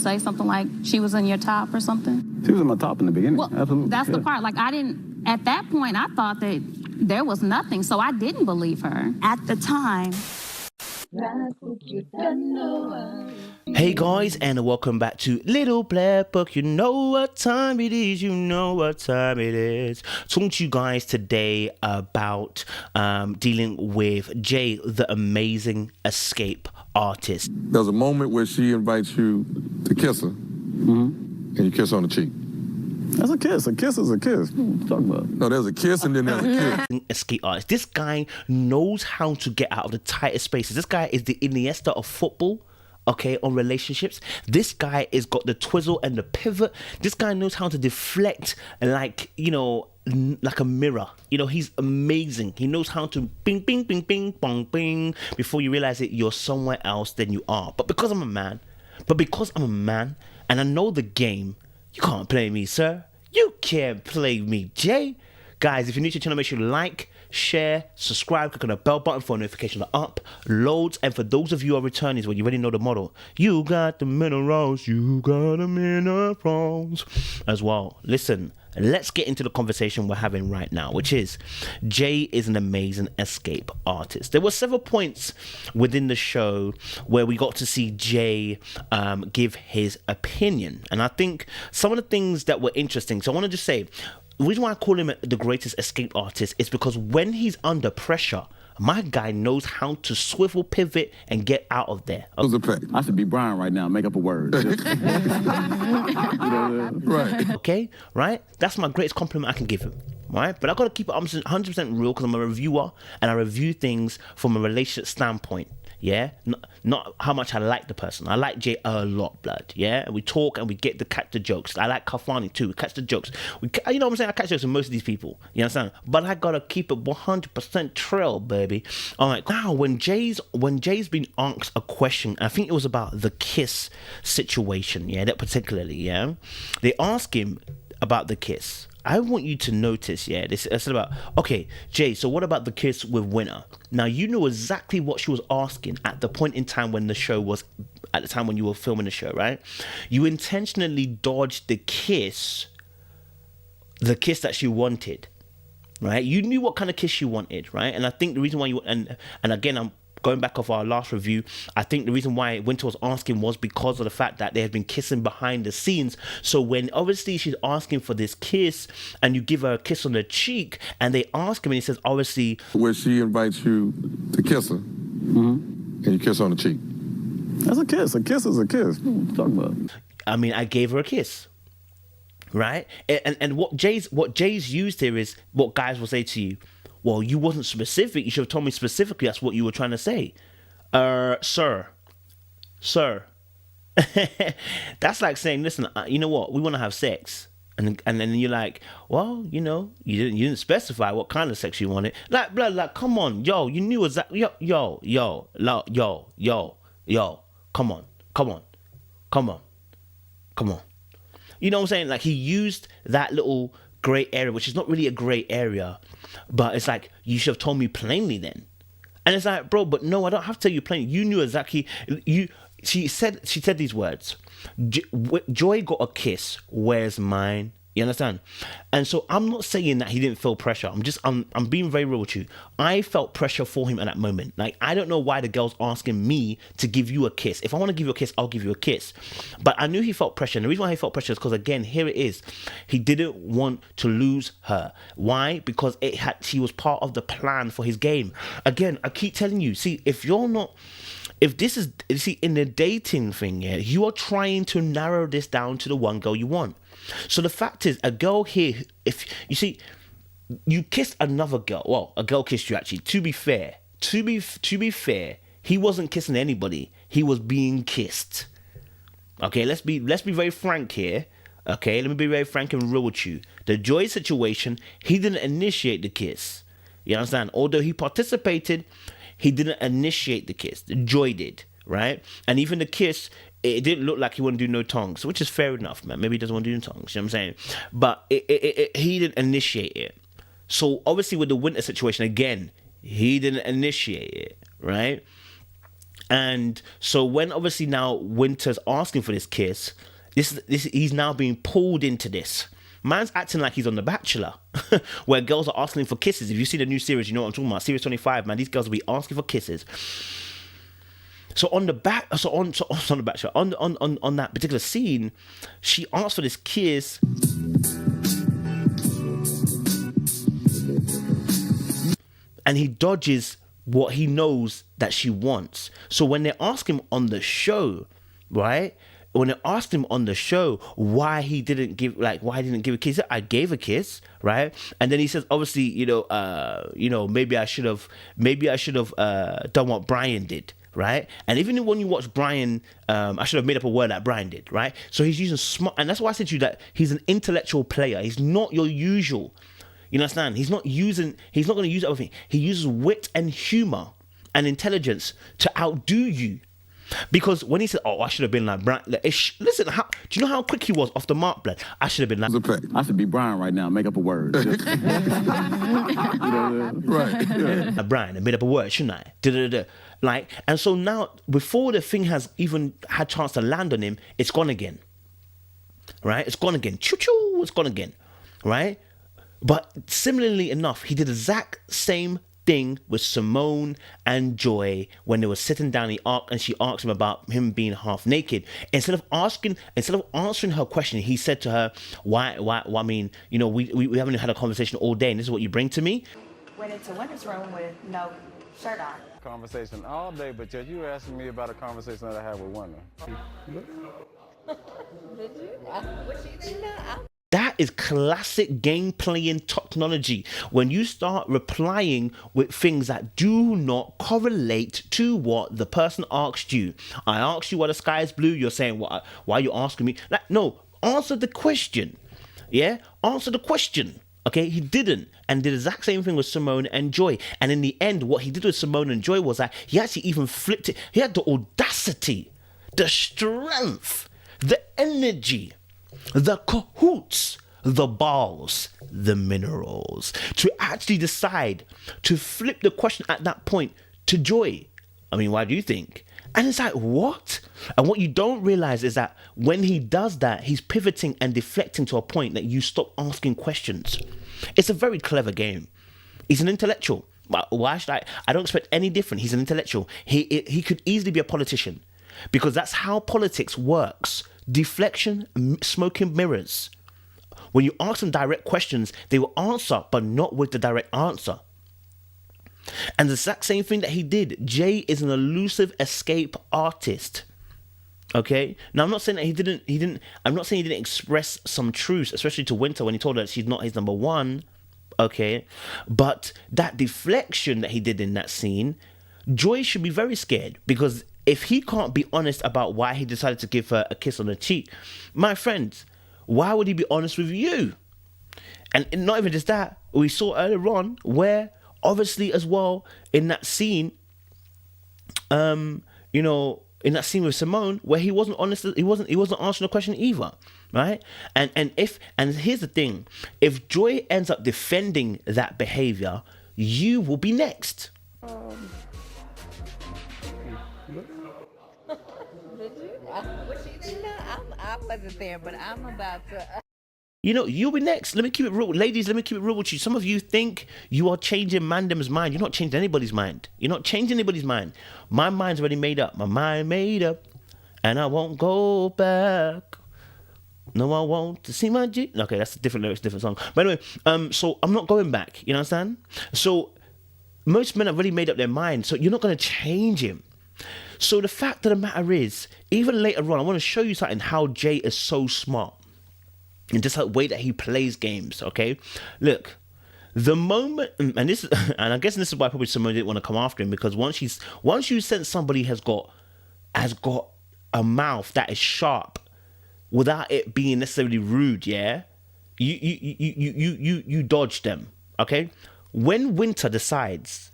say something like she was in your top or something? She was in my top in the beginning. Well, absolutely. That's the part. Like, at that point, I thought that there was nothing, so I didn't believe her. At the time. Hey guys, and welcome back to Little Black Book. You know what time it is, Talking to you guys today about dealing with Jay, the amazing escape artist. There's a moment where she invites you to kiss her, and you kiss her on the cheek. That's a kiss. A kiss is a kiss. What are you talking about? No, there's a kiss and then there's a kiss. Escape artist. This guy knows how to get out of the tightest spaces. This guy is the Iniesta of football. Okay, on relationships. This guy has got the twizzle and the pivot. This guy knows how to deflect like, like a mirror. He's amazing. He knows how to bing, bing, bing, bing, bong, bing. Before you realize it, you're somewhere else than you are. But because I'm a man, and I know the game, you can't play me, sir. You can't play me, Jay. Guys, if you're new to the channel, make sure you like, share, subscribe, click on the bell button for notifications of uploads. And for those of you who are returnees, well, you already know the model. You got the minerals, as well. Listen, let's get into the conversation we're having right now, which is Jay is an amazing escape artist. There were several points within the show where we got to see Jay give his opinion. And I think some of the things that were interesting, so I want to just say, the reason why I call him the greatest escape artist is because when he's under pressure, my guy knows how to swivel, pivot, and get out of there. I should be Brian right now, make up a word. Right. Okay, right? That's my greatest compliment I can give him, right? But I got to keep it 100% real because I'm a reviewer and I review things from a relationship standpoint. Yeah, not how much I like the person. I like Jay a lot, blood. Yeah, and we talk and we get to catch the jokes. I like Kafani too. We catch the jokes. You know what I'm saying? I catch jokes with most of these people. You understand? But I gotta keep it 100% trail, baby. All right. Now, when Jay's been asked a question, I think it was about the kiss situation. Yeah, that particularly. Yeah, they ask him about the kiss. I want you to notice, they said about, okay, Jay, so what about the kiss with Wynter? Now, you know exactly what she was asking at the point in time when you were filming the show, right? You intentionally dodged the kiss that she wanted, right? You knew what kind of kiss she wanted, right? And I think the reason why and again, I'm going back off our last review, I think the reason why Wynter was asking was because of the fact that they had been kissing behind the scenes. So when obviously she's asking for this kiss and you give her a kiss on the cheek and they ask him and he says, obviously... Where she invites you to kiss her and you kiss her on the cheek. That's a kiss. A kiss is a kiss. What are you talking about? I mean, I gave her a kiss. Right? And what Jay's used here is what guys will say to you. Well, you wasn't specific. You should have told me specifically that's what you were trying to say. Sir. That's like saying, listen, you know what? We want to have sex. And then you're like, well, you didn't specify what kind of sex you wanted. Like, blood, like, come on, yo, you knew exactly. Yo, come on. You know what I'm saying? Like, he used that little gray area, which is not really a gray area, but it's like, you should have told me plainly then. And it's like, bro, but no, I don't have to tell you plainly. You knew exactly. She said these words. Joy got a kiss. Where's mine? You understand? And so I'm not saying that he didn't feel pressure. I'm being very real with you. I felt pressure for him at that moment. Like, I don't know why the girl's asking me to give you a kiss. If I want to give you a kiss, I'll give you a kiss. But I knew he felt pressure. And the reason why he felt pressure is because, again, here it is. He didn't want to lose her. Why? Because she was part of the plan for his game. Again, I keep telling you, see, if this is, in the dating thing, you are trying to narrow this down to the one girl you want. So the fact is, a girl here, if you see, you kissed another girl. Well, a girl kissed you actually. To be fair, he wasn't kissing anybody. He was being kissed. Okay, let's be very frank here. Okay, let me be very frank and real with you. The Joy situation, he didn't initiate the kiss. You understand? Although he participated, he didn't initiate the kiss. Joy did, right? And even the kiss, it didn't look like he wanted to do no tongues, which is fair enough, man. Maybe he doesn't want to do no tongues, you know what I'm saying? But he didn't initiate it. So obviously with the Wynter situation, again, he didn't initiate it, right? And so when obviously now Winter's asking for this kiss, this he's now being pulled into this. Man's acting like he's on The Bachelor, where girls are asking him for kisses. If you see the new series, you know what I'm talking about. Series 25, man, these girls will be asking for kisses. So on the Bachelor, on that particular scene, she asked for this kiss. And he dodges what he knows that she wants. So when they ask him on the show, right? When they asked him on the show why he didn't give a kiss, I gave a kiss, right? And then he says, obviously, maybe I should have done what Brian did, right? And even when you watch Brian, I should have made up a word that Brian did, right? So he's using smart, and that's why I said to you that he's an intellectual player. He's not your usual. You understand? He's not going to use everything. He uses wit and humor and intelligence to outdo you. Because when he said, "Oh, I should have been like Brian," listen, do you know how quick he was off the mark, blood? I should have been like. I should be Brian right now. Make up a word. Right. Yeah. Brian, I made up a word, shouldn't I? Da-da-da-da. Like, and so now, before the thing has even had chance to land on him, it's gone again. Right? It's gone again. Choo-choo, it's gone again. Right? But similarly enough, he did the exact same thing with Simone and Joy when they were sitting down. And she asked him about him being half naked. Instead of answering her question, he said to her, "Why? I mean, we haven't had a conversation all day, and this is what you bring to me." Went into Wynter's room with no shirt on. Conversation all day, but yet you were asking me about a conversation that I had with Wynter. Did you? What she did now? That is classic game playing technology. When you start replying with things that do not correlate to what the person asked you. I asked you why the sky is blue. You're saying, why are you asking me? Like, no, answer the question. Yeah, answer the question. Okay, he didn't, and did the exact same thing with Simone and Joy. And in the end, what he did with Simone and Joy was that he actually even flipped it. He had the audacity, the strength, the energy, the cahoots, the balls, the minerals, to actually decide to flip the question at that point to Joy. I mean, why do you think? And it's like, what? And what you don't realize is that when he does that, he's pivoting and deflecting to a point that you stop asking questions. It's a very clever game. He's an intellectual. Why should I don't expect any different. He's an intellectual. He could easily be a politician, because that's how politics works. Deflection, smoke and mirrors. When you ask them direct questions, they will answer, but not with the direct answer. And the exact same thing that he did. Jay is an elusive escape artist. Okay? Now, I'm not saying that I'm not saying he didn't express some truths, especially to Wynter when he told her that she's not his number one. Okay? But that deflection that he did in that scene, Joy should be very scared, because if he can't be honest about why he decided to give her a kiss on the cheek, my friends, why would he be honest with you? And not even just that, we saw earlier on where, obviously as well, in that scene, in that scene with Simone, where he wasn't honest, he wasn't answering the question either, right? And here's the thing: if Joy ends up defending that behavior, you will be next. Did you? What she did now? I wasn't there, but I'm about to. You'll be next. Let me keep it real. Ladies, let me keep it real with you. Some of you think you are changing Mandem's mind. You're not changing anybody's mind. You're not changing anybody's mind. My mind's already made up. My mind made up. And I won't go back. No, I won't to see my G. Okay, that's a different lyrics, different song. But anyway, so I'm not going back. You understand? So most men have already made up their mind. So you're not going to change him. So the fact of the matter is, even later on, I want to show you something, how Jay is so smart. And just the way that he plays games, okay? Look, the moment, and I guess this is why probably Simone didn't want to come after him, because once you sense somebody has got a mouth that is sharp, without it being necessarily rude, yeah, you dodge them, okay? When Wynter decides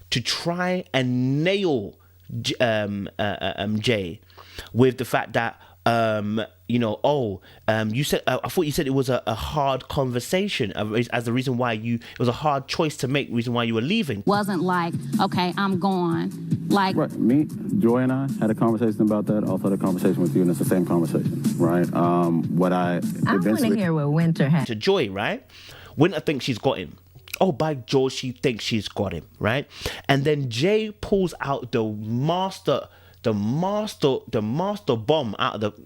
to try and nail Jay with the fact that You said I thought you said it was a hard conversation as the reason why it was a hard choice to make, reason why you were leaving. Wasn't like, okay, I'm gone. Like, Right. Me, Joy, and I had a conversation about that. Also had a conversation with you, and it's the same conversation, right? What I I want to eventually hear what Wynter had. To Joy, right? Wynter thinks she's got him. Oh, by George, she thinks she's got him, right? And then Jay pulls out the master bomb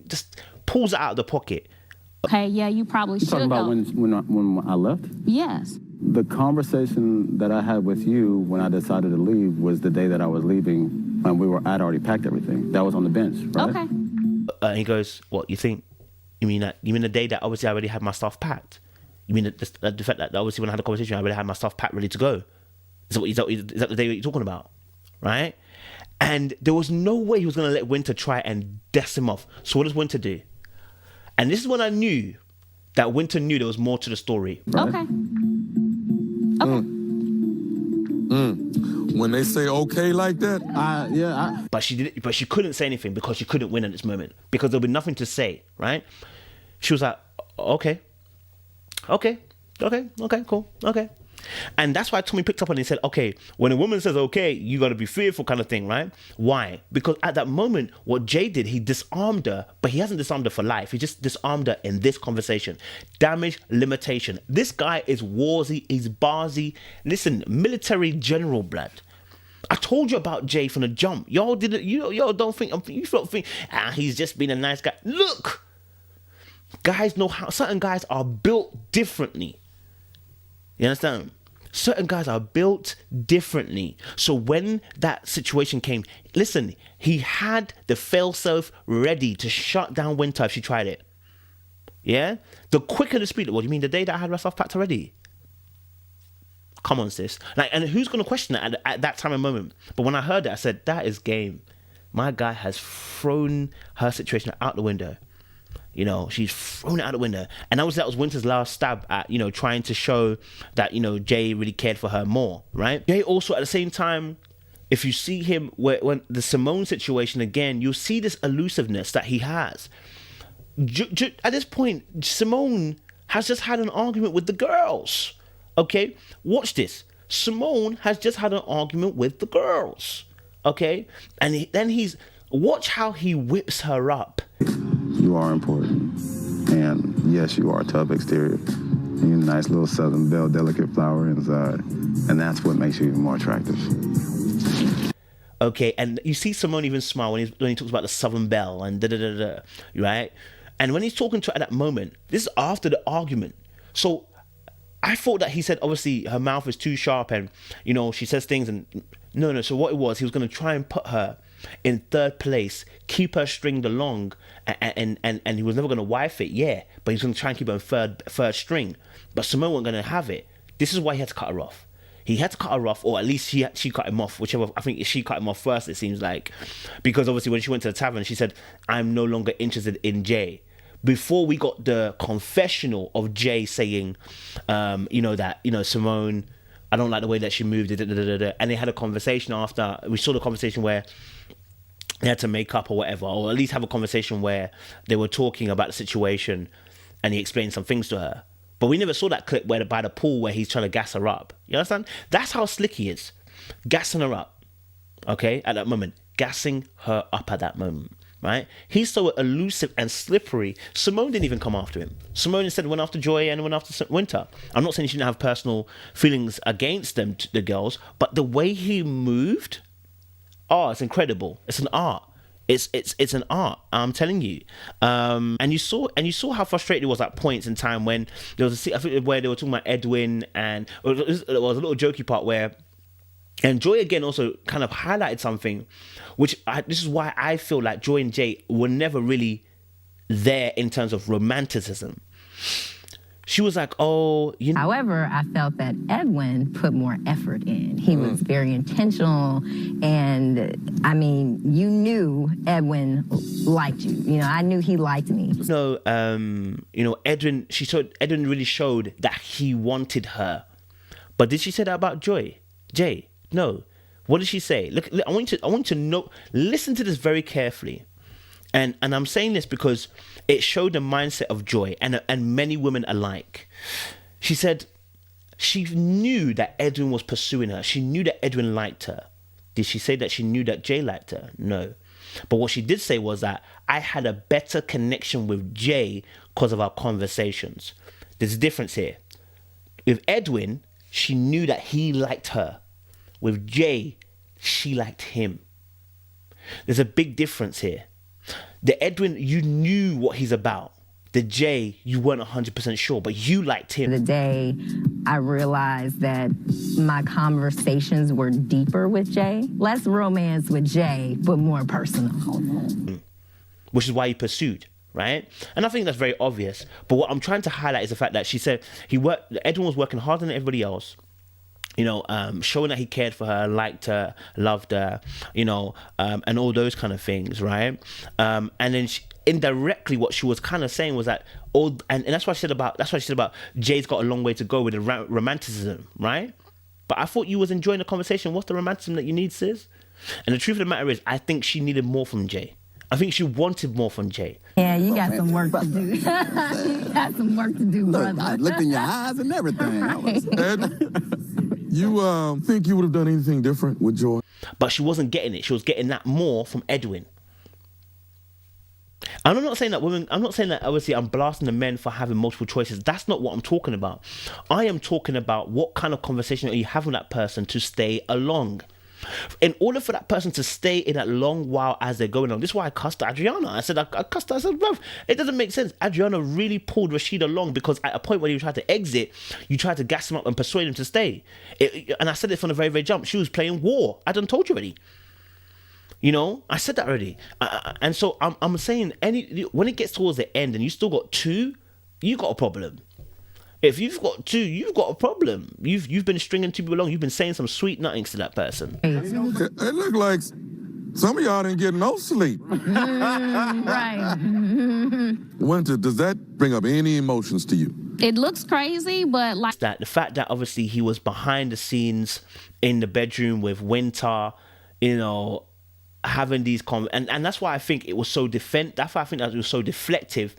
just pulls it out of the pocket. okay, yeah, you probably you should talking about go. when I left. Yes. The conversation that I had with you when I decided to leave was the day that I was leaving, and I'd already packed everything. That was on the bench, right? Okay. He goes, "What you think? You mean the day that obviously I already had my stuff packed? You mean the fact that obviously when I had a conversation I already had my stuff packed ready to go? Is that the day that you're talking about, right?" And there was no way he was going to let Wynter try and dust him off. So what does Wynter do? And this is when I knew that Wynter knew there was more to the story. Right. Okay. Okay. When they say okay like that, But she couldn't say anything because she couldn't win at this moment because there'll be nothing to say, right? She was like, okay, cool, okay. And that's why Tommy picked up on it and said, okay, when a woman says okay, you got to be fearful kind of thing, right? Why? Because at that moment, what Jay did, he disarmed her, but he hasn't disarmed her for life. He just disarmed her in this conversation. Damage, limitation. This guy is warsy, he's barsy. Listen, military general blood. I told you about Jay from the jump. Y'all didn't, y'all don't think, you don't think, he's just been a nice guy. Look, guys know how, certain guys are built differently. You understand? Certain guys are built differently. So when that situation came, listen, he had the fail-safe ready to shut down Wynter if she tried it. Yeah? The quicker the speed. What do you mean the day that I had myself packed already? Come on, sis. Like, and who's going to question that at that time and moment? But when I heard that, I said, that is game. My guy has thrown her situation out the window. You know, she's thrown it out the window. And that was Wynter's last stab at, trying to show that, Jay really cared for her more, right? Jay also, at the same time, if you see him, when the Simone situation again, you'll see this elusiveness that he has. At this point, Simone has just had an argument with the girls, okay? Watch this. Simone has just had an argument with the girls, okay? And then watch how he whips her up. You are important. And yes, you are a tough exterior. You're a nice little Southern Belle, delicate flower inside. And that's what makes you even more attractive. Okay, and you see Simone even smile when he talks about the Southern Belle and da-da-da-da, right? And when he's talking to her at that moment, this is after the argument. So I thought that he said, obviously, her mouth is too sharp and, she says things and... No. So what it was, he was going to try and put her in third place, keep her stringed along, and he was never going to wife it, yeah, but he was going to try and keep her in third string. But Simone wasn't going to have it. This is why he had to cut her off. He had to cut her off, or at least she cut him off, whichever. I think she cut him off first, it seems like. Because obviously when she went to the tavern, she said, I'm no longer interested in Jay. Before we got the confessional of Jay saying, Simone, I don't like the way that she moved, and they had a conversation after. We saw the conversation where they had to make up or whatever, or at least have a conversation where they were talking about the situation and he explained some things to her. But we never saw that clip where by the pool where he's trying to gas her up. You understand? That's how slick he is. Gassing her up. Okay? At that moment. Gassing her up at that moment. Right? He's so elusive and slippery. Simone didn't even come after him. Simone instead went after Joy and went after Wynter. I'm not saying she didn't have personal feelings against them, the girls, but the way he moved... Oh, it's incredible. It's an art. It's an art. I'm telling you. And you saw how frustrated he was at points in time when there was I think where they were talking about Edwin, and there was a little jokey part where, and Joy again also kind of highlighted something, this is why I feel like Joy and Jay were never really there in terms of romanticism. She was like, However, I felt that Edwin put more effort in. He was very intentional, and I mean, you knew Edwin liked you. I knew he liked me. Edwin really showed that he wanted her. But did she say that about Jay? No. What did she say? Look, I want you to know, listen to this very carefully. And I'm saying this because it showed the mindset of Joy and many women alike. She said she knew that Edwin was pursuing her. She knew that Edwin liked her. Did she say that she knew that Jay liked her? No. But what she did say was that I had a better connection with Jay because of our conversations. There's a difference here. With Edwin, she knew that he liked her. With Jay, she liked him. There's a big difference here. The Edwin, you knew what he's about. The Jay, you weren't 100% sure, but you liked him. The day I realized that my conversations were deeper with Jay, less romance with Jay, but more personal. Which is why he pursued, right? And I think that's very obvious. But what I'm trying to highlight is the fact that she said Edwin was working harder than everybody else. You know, showing that he cared for her, liked her, loved her, you know, and all those kind of things, right? And then indirectly, what she was kind of saying was that and that's what she said about Jay's got a long way to go with the romanticism, right? But I thought you was enjoying the conversation. What's the romanticism that you need, sis? And the truth of the matter is, I think she needed more from Jay. I think she wanted more from Jay. Yeah, you got some work to do. You got some work to do, brother. I looked in your eyes and everything. You think you would have done anything different with Joy? But she wasn't getting it. She was getting that more from Edwin. And I'm not saying that obviously I'm blasting the men for having multiple choices. That's not what I'm talking about. I am talking about what kind of conversation are you having with that person to stay along. In order for that person to stay in that long while as they're going on, this is why I cussed Adriana. I said, bruv, it doesn't make sense. Adriana really pulled Rashid along because at a point when he tried to exit, you tried to gas him up and persuade him to stay. And I said it from the very, very jump. She was playing war. I done told you already. You know, I said that already. And so I'm saying when it gets towards the end and you still got two, you got a problem. If you've got two, you've got a problem. You've been stringing two people along. You've been saying some sweet nothings to that person. It looked like some of y'all didn't get no sleep. Right. Wynter, does that bring up any emotions to you? It looks crazy, but like That the fact that obviously he was behind the scenes in the bedroom with Wynter, you know, having these and that's why I think it was so that's why I think that it was so deflective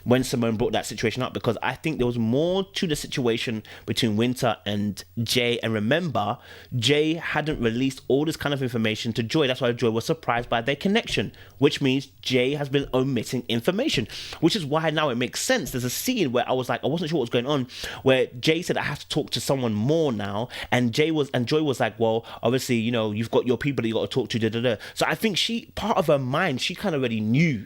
when Simone brought that situation up, because I think there was more to the situation between Wynter and Jay. And remember, Jay hadn't released all this kind of information to Joy. That's why Joy was surprised by their connection, which means Jay has been omitting information, which is why now it makes sense. There's a scene where I was like, I wasn't sure what was going on, where Jay said I have to talk to someone more now, and Joy was like, well, obviously, you know, you've got your people that you got to talk to, So I think part of her mind, she kind of already knew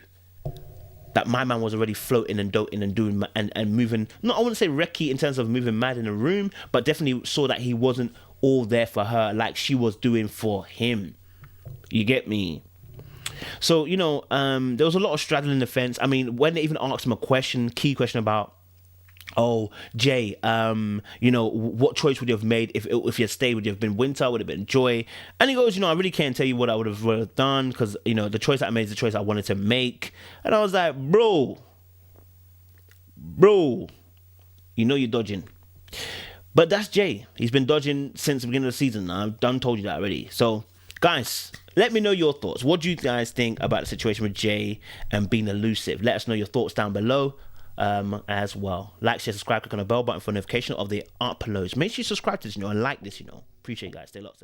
that my man was already floating and doting and doing and moving. Not, I wouldn't say recce in terms of moving mad in the room, but definitely saw that he wasn't all there for her like she was doing for him. You get me? So, you know, there was a lot of straddling the fence. I mean, when they even asked him a key question about, oh, Jay, you know, what choice would you have made if you had stayed? Would you have been Wynter? Would it have been Joy? And he goes, you know, I really can't tell you what I would have done because, you know, the choice that I made is the choice I wanted to make. And I was like, bro, you know you're dodging. But that's Jay. He's been dodging since the beginning of the season. I've done told you that already. So, guys, let me know your thoughts. What do you guys think about the situation with Jay and being elusive? Let us know your thoughts down below. As well. Like, share, subscribe, click on the bell button for notification of the uploads. Make sure you subscribe to this, you know, and like this, you know. Appreciate you guys. Stay locked.